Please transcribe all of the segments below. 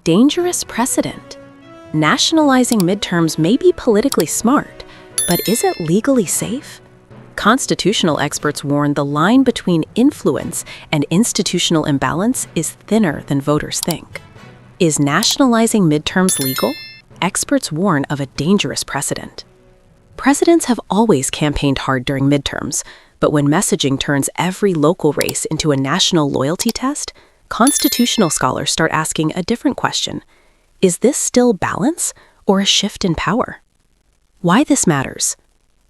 dangerous precedent. Nationalizing midterms may be politically smart, but is it legally safe? Constitutional experts warn the line between influence and institutional imbalance is thinner than voters think. Is nationalizing midterms legal? Experts warn of a dangerous precedent. Presidents have always campaigned hard during midterms, but when messaging turns every local race into a national loyalty test, constitutional scholars start asking a different question. Is this still balance or a shift in power? Why this matters?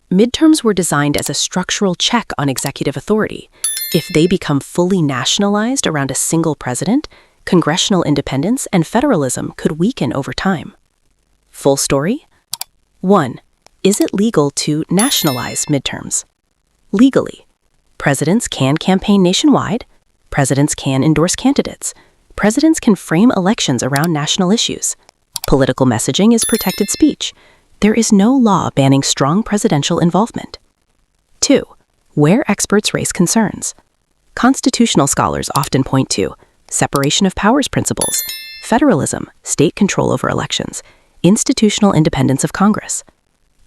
Midterms were designed as a structural check on executive authority. If they become fully nationalized around a single president, congressional independence and federalism could weaken over time. Full story? 1. Is it legal to nationalize midterms? Legally, presidents can campaign nationwide, presidents can endorse candidates, presidents can frame elections around national issues. Political messaging is protected speech. There is no law banning strong presidential involvement. 2. Where experts raise concerns. Constitutional scholars often point to separation of powers principles, federalism, state control over elections, institutional independence of Congress.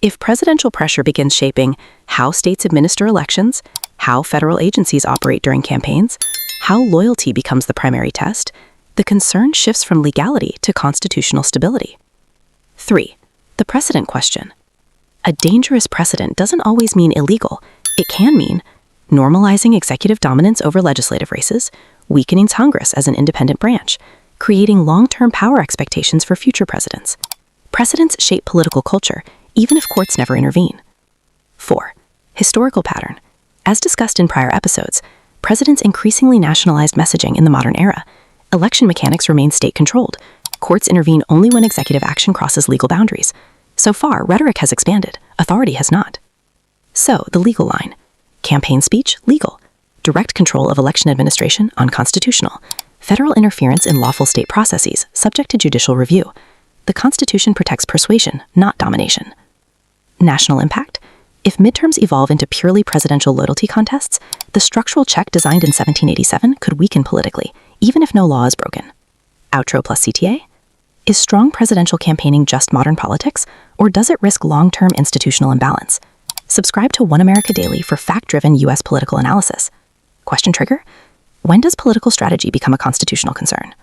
If presidential pressure begins shaping how states administer elections, how federal agencies operate during campaigns, how loyalty becomes the primary test, the concern shifts from legality to constitutional stability. 3. The precedent question. A dangerous precedent doesn't always mean illegal. It can mean normalizing executive dominance over legislative races, weakening Congress as an independent branch, creating long-term power expectations for future presidents. Precedents shape political culture, even if courts never intervene. 4. Historical pattern. As discussed in prior episodes, presidents increasingly nationalized messaging in the modern era. Election mechanics remain state-controlled. Courts intervene only when executive action crosses legal boundaries. So far, rhetoric has expanded, authority has not. So, the legal line. Campaign speech, legal. Direct control of election administration, unconstitutional. Federal interference in lawful state processes, subject to judicial review. The Constitution protects persuasion, not domination. National impact. If midterms evolve into purely presidential loyalty contests, the structural check designed in 1787 could weaken politically, even if no law is broken. Outro plus CTA? Is strong presidential campaigning just modern politics, or does it risk long-term institutional imbalance? Subscribe to One America Daily for fact-driven U.S. political analysis. Question trigger? When does political strategy become a constitutional concern?